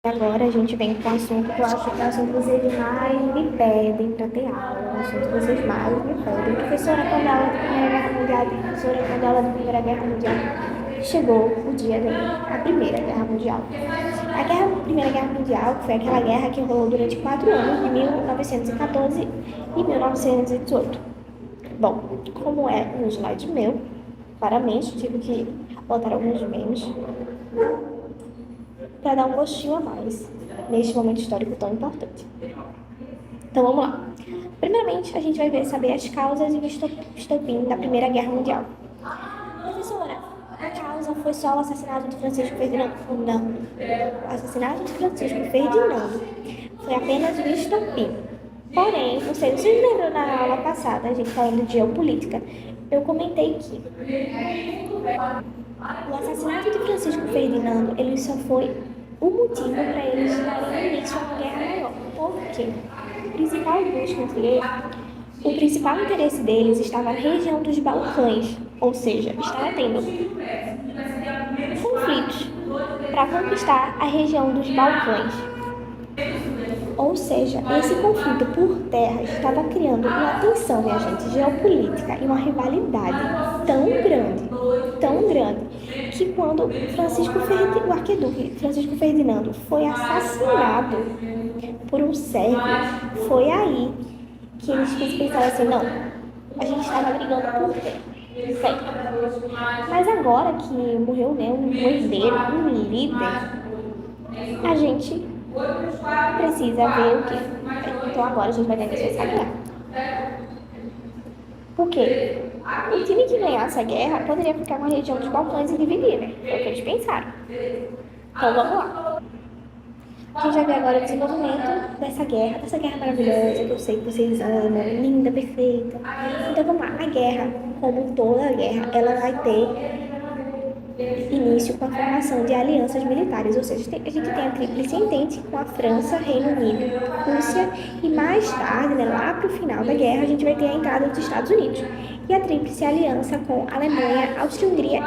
Agora a gente vem com um assunto que eu acho que é o assunto que vocês mais me pedem para ter aula. É o assunto que vocês mais me pedem. Professora, quando a aula da Primeira Guerra Mundial, professora, quando a aula da Primeira Guerra Mundial, chegou o dia da Primeira Guerra Mundial. Primeira Guerra Mundial foi aquela guerra que rolou durante 4 anos, de 1914 e 1918. Bom, como é um slide meu, claramente tive que botar alguns memes para dar um gostinho a mais neste momento histórico tão importante. Então vamos lá. Primeiramente, a gente vai saber as causas e o estopim da Primeira Guerra Mundial. Professora, a causa foi só o assassinato de Francisco Ferdinando? Não. O assassinato de Francisco Ferdinando foi apenas o estopim. Porém, não sei, vocês lembram na aula passada, a gente falando de geopolítica, eu comentei que o assassinato de Francisco Ferdinando, ele só foi o motivo para eles darem início a uma guerra maior. Por quê? O principal interesse deles estava na região dos Balcãs, ou seja, estava tendo conflitos para conquistar a região dos Balcãs. Ou seja, esse conflito por terra estava criando uma tensão, minha gente, geopolítica e uma rivalidade tão grande, que quando o arquiduque Francisco Ferdinando foi assassinado por um sérvio, foi aí que eles pensaram assim, não, a gente estava brigando por terra, certo? Mas agora que morreu, né, um herdeiro, um líder, a gente precisa ver o quê? Então agora a gente vai ter que essa guerra. Por quê? O time que ganhasse a guerra poderia ficar com a região dos Balcãs e dividir, né? Foi o que eles pensaram. Então vamos lá. A gente vai ver agora o desenvolvimento dessa guerra maravilhosa que eu sei que vocês amam, linda, perfeita. Então vamos lá. A guerra, como toda guerra, ela vai ter início com a formação de alianças militares, ou seja, a gente tem a Tríplice Entente com a França, Reino Unido, Rússia e mais tarde, né, lá para o final da guerra, a gente vai ter a entrada dos Estados Unidos e a Tríplice Aliança com Alemanha, Áustria-Hungria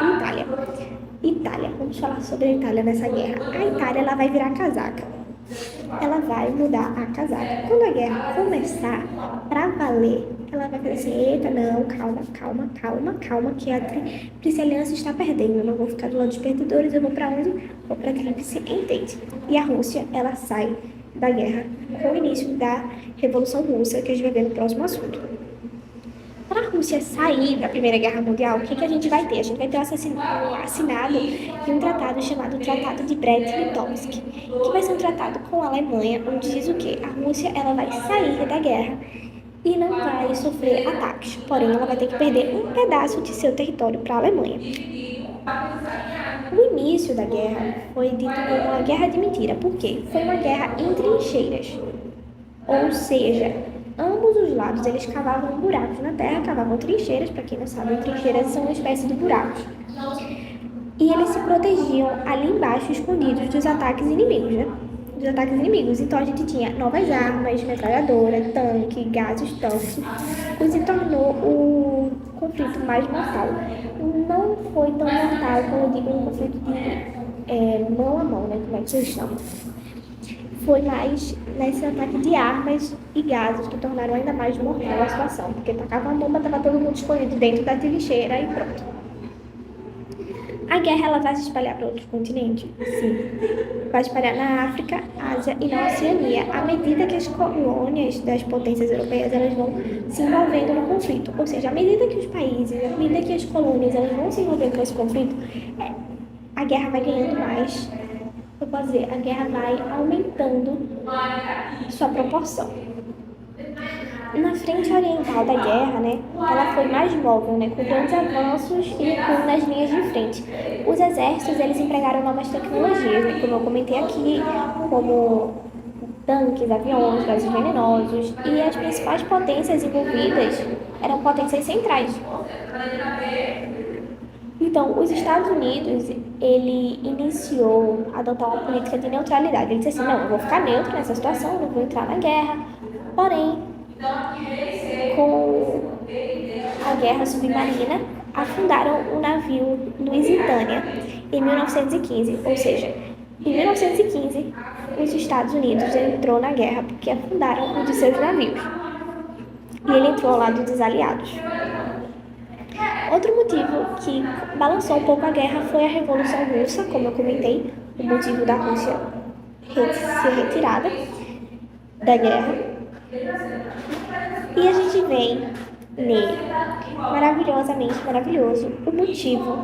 e Itália. Vamos falar sobre a Itália nessa guerra. A Itália ela vai virar casaca. Ela vai mudar a casaca. Quando a guerra começar, pra valer, ela vai fazer assim, eita, não, calma, que a Tríplice Aliança está perdendo. Eu não vou ficar do lado dos perdedores, eu vou pra onde? Vou pra Tríplice Entente. E a Rússia, ela sai da guerra com o início da Revolução Russa, que a gente vai ver no próximo assunto. Para a Rússia sair da Primeira Guerra Mundial, o que a gente vai ter? A gente vai ter o assinado de um tratado chamado Tratado de Brest-Litovsk, que vai ser um tratado com a Alemanha, onde diz o quê? A Rússia ela vai sair da guerra e não vai sofrer ataques, porém ela vai ter que perder um pedaço de seu território para a Alemanha. O início da guerra foi dito como uma guerra de mentira, por quê? Foi uma guerra em trincheiras, ou seja, ambos os lados eles cavavam buracos na terra, cavavam trincheiras, para quem não sabe, trincheiras são uma espécie de buracos. E eles se protegiam ali embaixo, escondidos dos ataques inimigos, né? Dos ataques inimigos. Então a gente tinha novas armas, metralhadora, tanque, gases tóxicos, o que se tornou o conflito mais mortal. Não foi tão mortal como eu digo, um conflito de mão a mão, né? Como é que vocês chamam? Foi mais nesse ataque de armas e gases que tornaram ainda mais mortal a situação, porque tacava uma bomba, estava todo mundo escondido dentro da trincheira e pronto. A guerra ela vai se espalhar para outros continentes? Sim. Vai espalhar na África, Ásia e na Oceania, à medida que as colônias das potências europeias elas vão se envolvendo no conflito. Ou seja, à medida que os países, à medida que as colônias elas vão se envolvendo com esse conflito, a guerra vai ganhando mais. Eu posso dizer, a guerra vai aumentando sua proporção. Na frente oriental da guerra, né, ela foi mais móvel, né, com grandes avanços e recuo nas linhas de frente. Os exércitos, eles empregaram novas tecnologias, né, como eu comentei aqui, como tanques, aviões, gases venenosos, e as principais potências envolvidas eram potências centrais. Então, os Estados Unidos, ele iniciou a adotar uma política de neutralidade. Ele disse assim, não, eu vou ficar neutro nessa situação, não vou entrar na guerra. Porém, com a guerra submarina, afundaram o navio Lusitânia em 1915. Ou seja, em 1915, Estados Unidos entrou na guerra porque afundaram um de seus navios. E ele entrou ao lado dos aliados. Outro motivo que balançou um pouco a guerra foi a Revolução Russa, como eu comentei, o motivo da Rússia ser retirada da guerra. E a gente vê nele, maravilhosamente maravilhoso, o motivo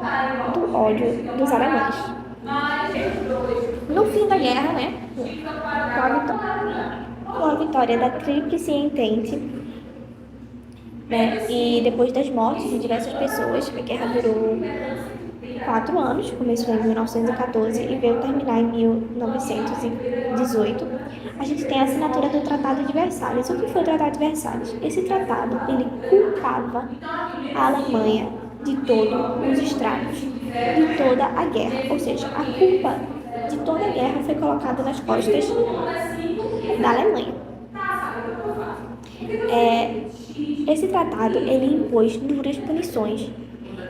do ódio dos alemães. No fim da guerra, né, com a vitória da Tríplice Entente, né, e depois das mortes de diversas pessoas, a guerra durou 4 anos, começou em 1914 e veio terminar em 1918. A gente tem a assinatura do Tratado de Versalhes. O que foi o Tratado de Versalhes? Esse tratado, ele culpava a Alemanha de todos os estragos, de toda a guerra. Ou seja, a culpa de toda a guerra foi colocada nas costas da Alemanha. Esse tratado, ele impôs duras punições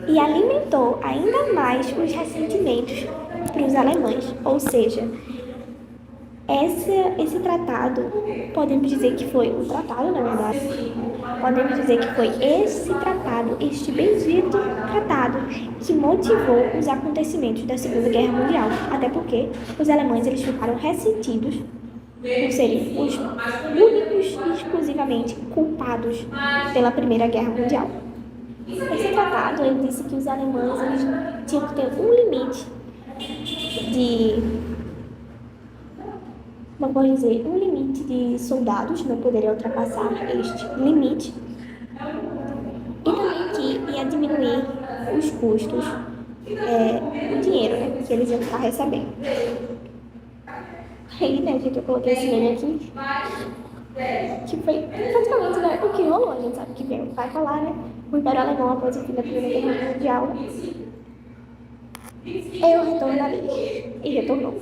e alimentou ainda mais os ressentimentos para os alemães. Ou seja, esse tratado, podemos dizer que foi um tratado, na verdade, podemos dizer que foi esse tratado, este bendito tratado, que motivou os acontecimentos da Segunda Guerra Mundial. Até porque os alemães eles ficaram ressentidos por serem os únicos e exclusivamente culpados pela Primeira Guerra Mundial. Esse tratado ele disse que os alemães eles tinham que ter um limite de soldados, não poderia ultrapassar este limite, e também que ia diminuir os custos, o dinheiro, né, que eles iam ficar recebendo. Aí, né, gente, eu coloquei esse meme aqui, que foi praticamente, né, o que rolou. A gente sabe que vai rolar, né, o Império Alemão após o fim da Primeira Guerra Mundial. Eu retornarei. E retornou.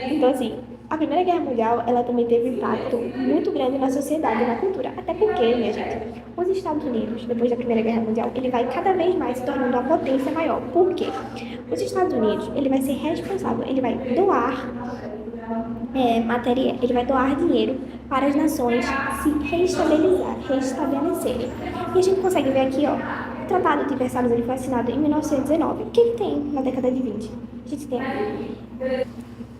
Então, assim, a Primeira Guerra Mundial, ela também teve um impacto muito grande na sociedade e na cultura. Até porque, minha gente, os Estados Unidos, depois da Primeira Guerra Mundial, ele vai cada vez mais se tornando uma potência maior. Por quê? Os Estados Unidos, ele vai ser responsável, ele vai doar ele vai doar dinheiro para as nações se restabelecerem. E a gente consegue ver aqui, ó, o Tratado de Versalhes ele foi assinado em 1919. O que tem na década de 20? A gente tem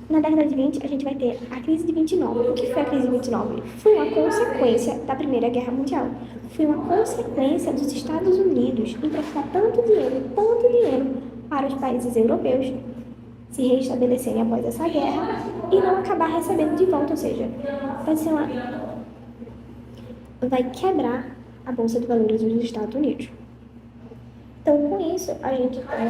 na década de 20, a gente vai ter a crise de 29. O que foi a crise de 29? Foi uma consequência da Primeira Guerra Mundial. Foi uma consequência dos Estados Unidos emprestar tanto dinheiro para os países europeus se restabelecerem após essa guerra e não acabar recebendo de volta, ou seja, vai quebrar a Bolsa de Valores dos Estados Unidos. Então, com isso, a gente tem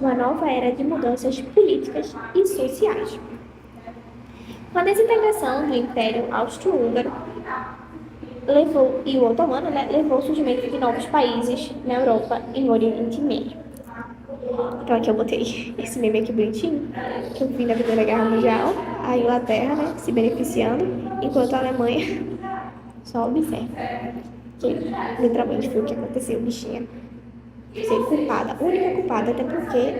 uma nova era de mudanças políticas e sociais. Com a desintegração do Império Austro-Húngaro e o Otomano, né, levou ao surgimento de novos países na Europa e no Oriente Médio. Então aqui eu botei esse meme aqui bonitinho, que eu vi na Primeira Guerra Mundial, a Inglaterra, né, se beneficiando, enquanto a Alemanha só observa. Que literalmente foi o que aconteceu, bichinha. Ser culpada, única culpada, até porque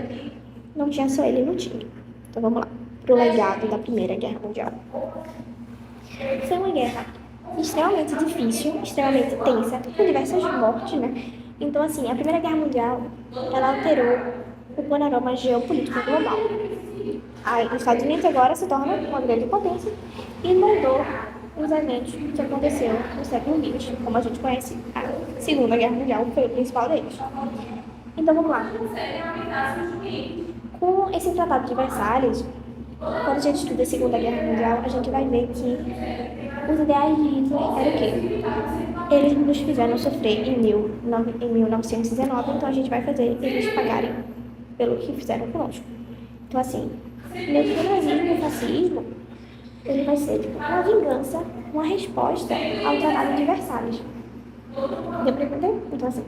não tinha só ele, não tinha. Então vamos lá, pro legado da Primeira Guerra Mundial. Foi uma guerra extremamente difícil, extremamente tensa, com diversas mortes, né? Então, assim, a Primeira Guerra Mundial, ela alterou o panorama geopolítico global. Os Estados Unidos agora se torna uma grande potência e moldou os eventos que aconteceram no século XX. Como a gente conhece, a Segunda Guerra Mundial foi o principal deles. Então, vamos lá. Com esse Tratado de Versalhes, quando a gente estuda a Segunda Guerra Mundial, a gente vai ver que os ideais de Hitler eram o quê? Eles nos fizeram sofrer em 1919, então a gente vai fazer eles pagarem pelo que fizeram conosco. Então, assim, meio que o nazismo e o fascismo, ele vai ser tipo, uma vingança, uma resposta ao Tratado de Versalhes. Deu pra entender? Então, assim,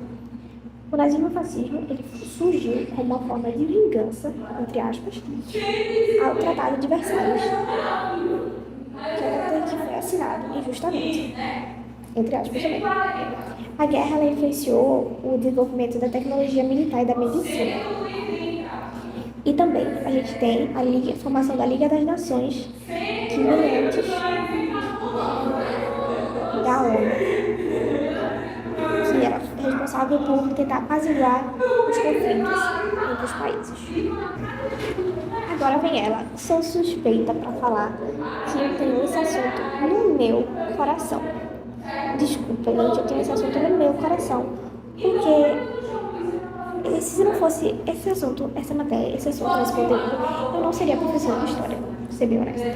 o nazismo e o fascismo, ele surgiu como uma forma de vingança, entre aspas, ao Tratado de Versalhes, que foi assinado injustamente, entre aspas também. A guerra ela influenciou o desenvolvimento da tecnologia militar e da medicina. E também a gente tem a formação da Liga das Nações, que veio antes da ONU, que era responsável por tentar apaziguar os conflitos entre os países. Agora vem ela. Sou suspeita para falar que eu tenho esse assunto no meu coração. Desculpa, gente, eu tenho esse assunto no meu coração. Porque se não fosse esse assunto, essa matéria, esse assunto, esse conteúdo, eu não seria professora de história, pra ser bem honesta.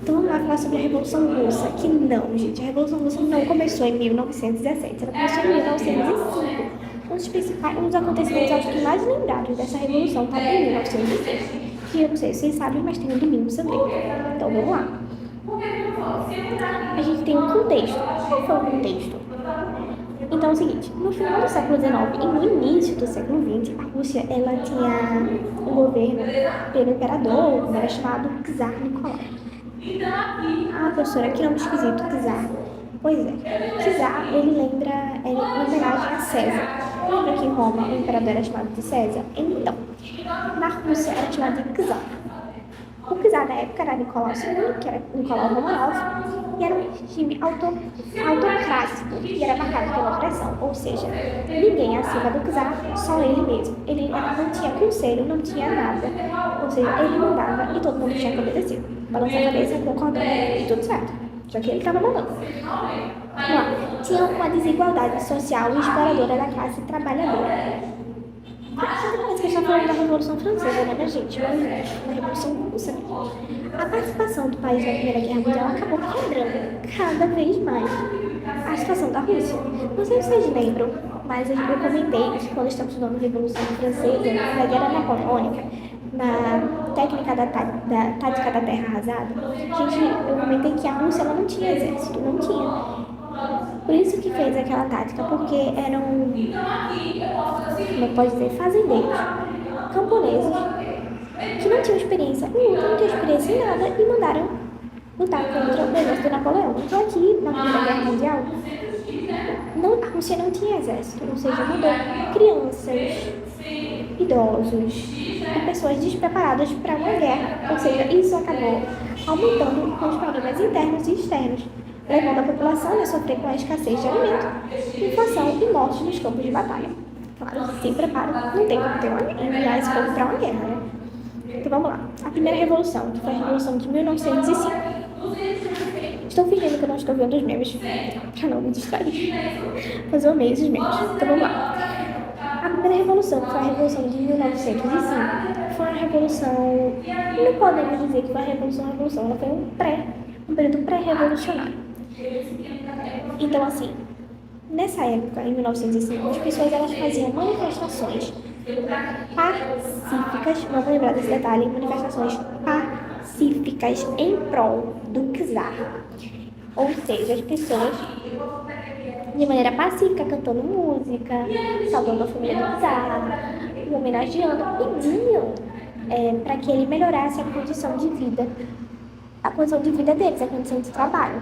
Então vamos lá falar sobre a Revolução Russa, que não, gente, a Revolução Russa não começou em 1917, ela começou em 1905. Um dos acontecimentos, acho que mais lembrados dessa revolução está em 1905. Que eu não sei se vocês sabem, mas tem o Domingo Sangrento. Então vamos lá. A gente tem um contexto. Qual foi o contexto? Então é o seguinte, no final do século XIX e no início do século XX, a Rússia ela tinha um governo pelo imperador, que era chamado Czar Nicolau. Ah, professora, que nome esquisito, Czar. Pois é, Czar, ele lembra, é em homenagem a César. Lembra que em Roma o imperador era chamado de César? Então, na Rússia era chamado de Czar. O Czar na época era Nicolau II, que era Nicolau Romanov, e era um regime autocrático, e era marcado pela opressão, ou seja, ninguém acima do Czar, só ele mesmo. Ele não tinha conselho, não tinha nada, ou seja, ele mandava e todo mundo tinha que obedecer. Balançar a cabeça, concordando e tudo certo, só que ele estava mandando. Vamos lá. Tinha uma desigualdade social e exploradora da classe trabalhadora. Parece que a gente está falando da Revolução Francesa, né, minha gente? Mas na Revolução Russa, a participação do país na Primeira Guerra Mundial acabou quebrando cada vez mais a situação da Rússia. Não sei se vocês lembram, mas eu comentei que quando estamos estudando a Revolução Francesa, na Guerra Napoleônica, na técnica da tática da terra arrasada, eu comentei que a Rússia ela não tinha exército, não tinha. Por isso que fez aquela tática, porque eram, como pode dizer, fazendeiros, camponeses, que não tinham experiência em luta, não tinham experiência em nada e mandaram lutar contra o exército de Napoleão. Então aqui, na Primeira Guerra Mundial, a Rússia não tinha exército, ou seja, mandou crianças, idosos e pessoas despreparadas para uma guerra. Ou seja, isso acabou aumentando os problemas internos e externos, levando a população a sofrer com a escassez de alimento, inflação e mortes nos campos de batalha. Claro, sem preparo, não tem como enviar esse povo para uma guerra, né? Então vamos lá. A primeira revolução, que foi a Revolução de 1905. Estou fingindo que eu não estou vendo os memes, para não me distrair. Mas eu amei esses memes. Então vamos lá. A primeira revolução, que foi a Revolução de 1905, foi uma revolução... Não podemos dizer que foi a revolução, ela foi um período pré-revolucionário. Então, assim, nessa época, em 1905, as pessoas elas faziam manifestações pacíficas, vamos lembrar desse detalhe, manifestações pacíficas em prol do czar. Ou seja, as pessoas, de maneira pacífica, cantando música, saudando a família do czar, o homenageando, pediam para que ele melhorasse a condição de vida deles, a condição de trabalho.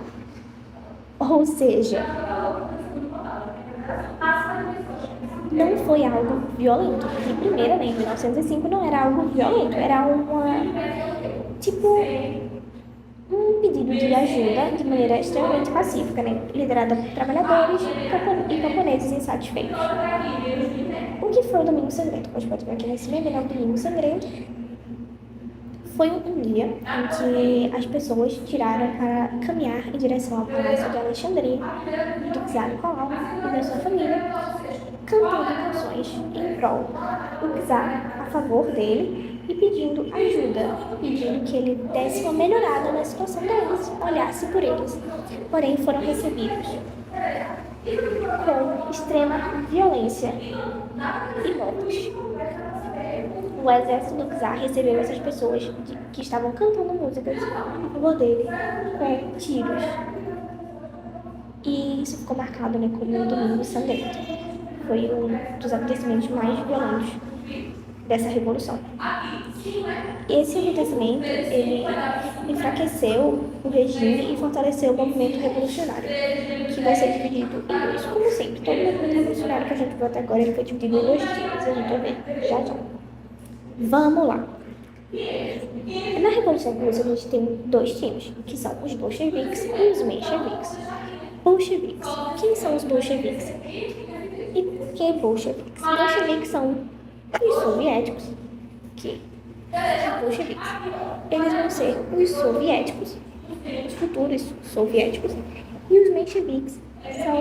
Ou seja, não foi algo violento. De primeira, em 1905, não era algo violento. Era um pedido de ajuda de maneira extremamente pacífica, né? Liderada por trabalhadores e camponeses insatisfeitos. O que foi o Domingo Sangrento? Como pode ver aqui nesse meme, né? O Domingo Sangrento foi um dia em que as pessoas tiraram para caminhar em direção ao Palácio de Alexandria, do czar Nicolau e da sua família, cantando canções em prol do czar, a favor dele, e pedindo ajuda, pedindo que ele desse uma melhorada na situação deles, olhasse por eles. Porém, foram recebidos com extrema violência e mortes. O exército do czar recebeu essas pessoas que estavam cantando músicas a favor dele com tiros. E isso ficou marcado, né, como o Domingo Sangrento. Foi um dos acontecimentos mais violentos dessa revolução. Esse acontecimento, ele enfraqueceu o regime e fortaleceu o movimento revolucionário, que vai ser dividido em dois. Como sempre, todo movimento revolucionário que a gente viu até agora ele foi dividido em dois dias. A gente vai ver já já. Vamos lá. Na Revolução Russa, a gente tem dois times, que são os bolcheviques e os mencheviques. Bolcheviques. Quem são os bolcheviques? E por que bolcheviques? Bolcheviques são os soviéticos, que os bolcheviques. Eles vão ser os soviéticos, os futuros soviéticos, e os mencheviques são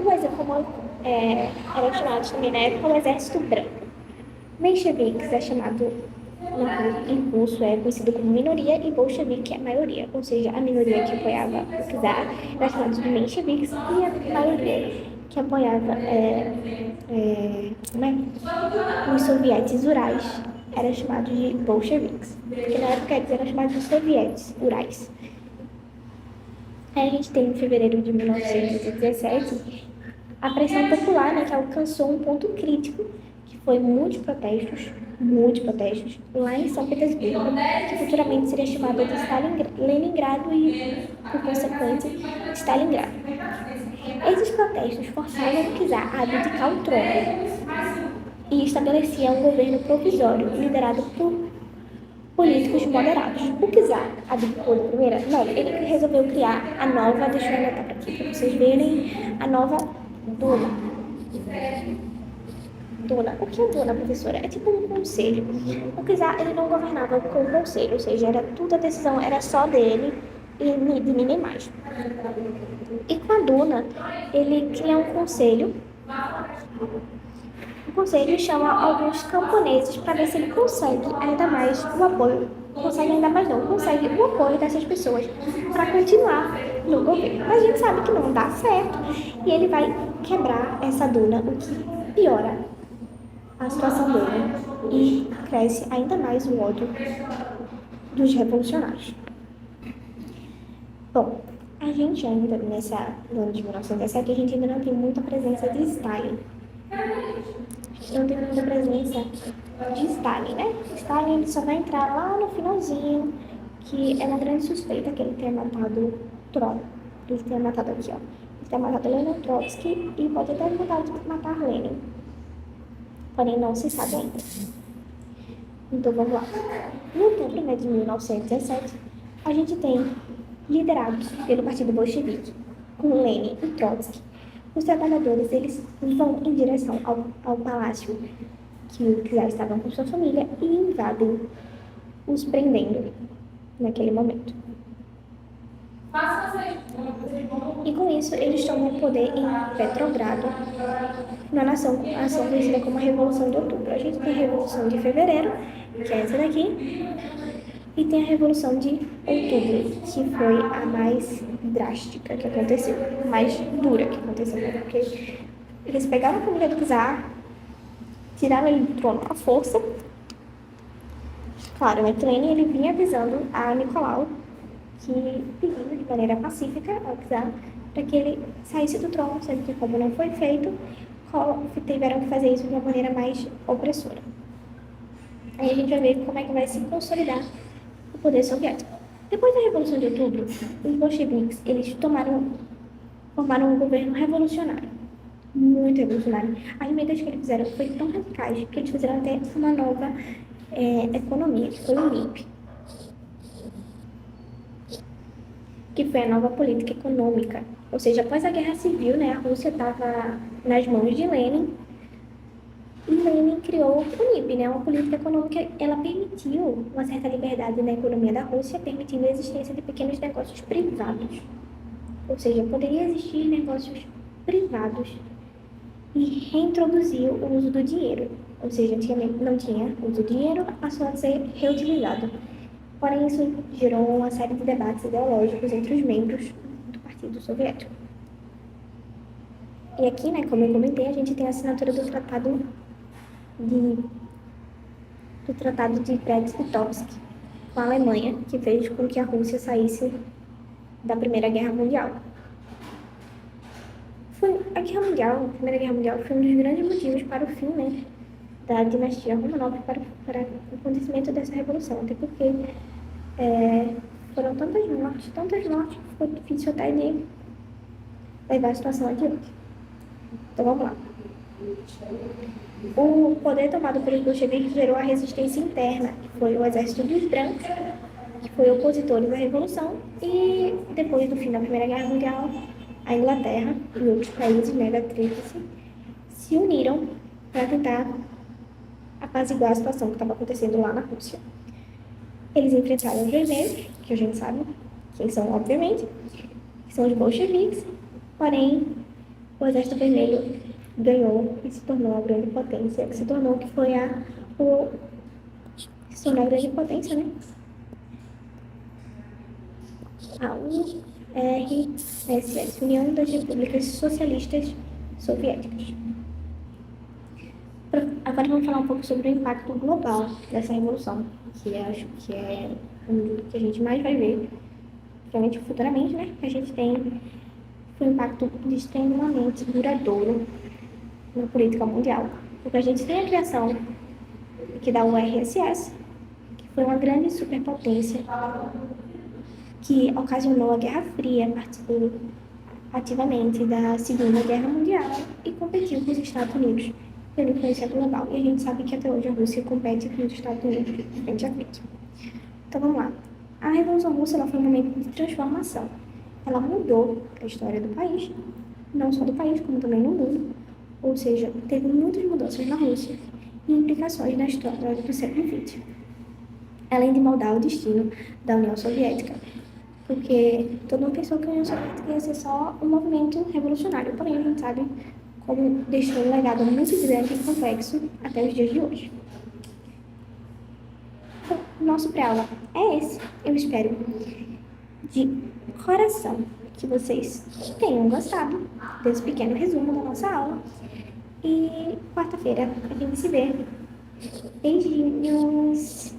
o exército, como eram chamados também na época, o exército branco. Mencheviques é chamado em russo é conhecido como minoria e bolchevique é a maioria, ou seja, a minoria que apoiava o czar era chamada de mencheviques e a maioria que apoiava os sovietes urais era chamado de bolcheviques, porque na época eles eram chamados de sovietes urais. Aí a gente tem em fevereiro de 1917 a pressão popular, né, que alcançou um ponto crítico, que foi muitos protestos, lá em São Petersburgo, que futuramente seria chamada de Leningrado e, por consequência, Stalingrado. Esses protestos forçavam o czar a abdicar o trono e estabelecia um governo provisório liderado por políticos moderados. O czar abdicou de primeira? Não, ele resolveu criar a nova, deixa eu anotar aqui para vocês verem, a nova Duma. Duna. O que é Duna, professora? É tipo um conselho. O czar, ele não governava com o conselho, ou seja, era tudo a decisão era só dele e de ninguém mais. E com a Duna, ele cria um conselho. O conselho chama alguns camponeses para ver se ele consegue ainda mais o apoio. Consegue ainda mais não, consegue o apoio dessas pessoas para continuar no governo. Mas a gente sabe que não dá certo e ele vai quebrar essa Duna, o que piora a situação dele e cresce ainda mais o ódio dos revolucionários. Bom, a gente ainda, no ano de 1917, a gente ainda não tem muita presença de Stalin. Não tem muita presença de Stalin, né? Stalin ele só vai entrar lá no finalzinho, que é uma grande suspeita que ele tenha matado Ele tenha matado aqui, ó. Ele tenha matado Lenin Trotsky e pode até ter tentado matar Lenin. Porém, não se sabe ainda. Então, vamos lá. Em outubro, né, de 1917, a gente tem, liderados pelo Partido Bolchevique, com Lenin e Trotsky, os trabalhadores, eles vão em direção ao palácio que já estavam com sua família e invadem, os prendendo naquele momento. E com isso, eles tomam o poder em Petrogrado, na ação conhecida como a Revolução de Outubro. A gente tem a Revolução de Fevereiro, que é essa daqui, e tem a Revolução de Outubro, que foi a mais drástica que aconteceu, a mais dura que aconteceu, né? Porque eles pegaram a família do czar, tiraram ele do trono à força. Claro, o Lenin ele vinha avisando a Nicolau que pedindo de maneira pacífica ao czar para que ele saísse do trono, sendo que como não foi feito, tiveram que fazer isso de uma maneira mais opressora. Aí a gente vai ver como é que vai se consolidar o poder soviético. Depois da Revolução de Outubro, os bolcheviques eles formaram um governo revolucionário, muito revolucionário. As medidas que eles fizeram foram tão radicais que eles fizeram até uma nova economia, que foi o MIP, que foi a nova política econômica. Ou seja, após a Guerra Civil, né, a Rússia estava nas mãos de Lenin, e Lenin criou o MIP, né, uma política econômica. Ela permitiu uma certa liberdade na economia da Rússia, permitindo a existência de pequenos negócios privados. Ou seja, poderia existir negócios privados e reintroduziu o uso do dinheiro. Ou seja, antigamente não tinha uso do dinheiro, passou a ser reutilizado. Porém, isso gerou uma série de debates ideológicos entre os membros do Partido Soviético. E aqui, né, como eu comentei, a gente tem a assinatura do Tratado de Brest-Litovsk com a Alemanha, que fez com que a Rússia saísse da Primeira Guerra Mundial. A Primeira Guerra Mundial foi um dos grandes motivos para o fim, né, da dinastia Romanov, para o acontecimento dessa revolução, até porque foram tantas mortes, que foi difícil até de levar a situação adiante. Então vamos lá. O poder tomado pelos bolcheviques gerou a resistência interna, que foi o exército dos brancos, que foi opositores à Revolução, e depois do fim da Primeira Guerra Mundial, a Inglaterra e outros países, né, da Tríplice, se uniram para tentar apaziguar a situação que estava acontecendo lá na Rússia. Eles enfrentaram os vermelhos, que a gente sabe quem são, obviamente, que são os bolcheviques, porém, o Exército Vermelho ganhou e se tornou a grande potência, que se tornou que foi se tornou a grande potência, né? A URSS, União das Repúblicas Socialistas Soviéticas. Agora vamos falar um pouco sobre o impacto global dessa revolução, que acho que é um que a gente mais vai ver, principalmente futuramente, né? Que a gente tem um impacto extremamente duradouro na política mundial. Porque a gente tem a criação aqui da URSS, que foi uma grande superpotência que ocasionou a Guerra Fria, participou ativamente da Segunda Guerra Mundial e competiu com os Estados Unidos pela influência global. E a gente sabe que até hoje a Rússia compete com os Estados Unidos frente a frente. Então vamos lá. A Revolução Russa ela foi um momento de transformação. Ela mudou a história do país, não só do país, como também no mundo. Ou seja, teve muitas mudanças na Rússia e implicações na história do século XX. Além de moldar o destino da União Soviética, porque todo mundo pensou que a União Soviética ia ser só um movimento revolucionário, porém a gente sabe como deixou um legado muito grande e complexo até os dias de hoje. Então, nosso pré-aula é esse. Eu espero de coração que vocês tenham gostado desse pequeno resumo da nossa aula. E quarta-feira a gente se vê. Beijinhos!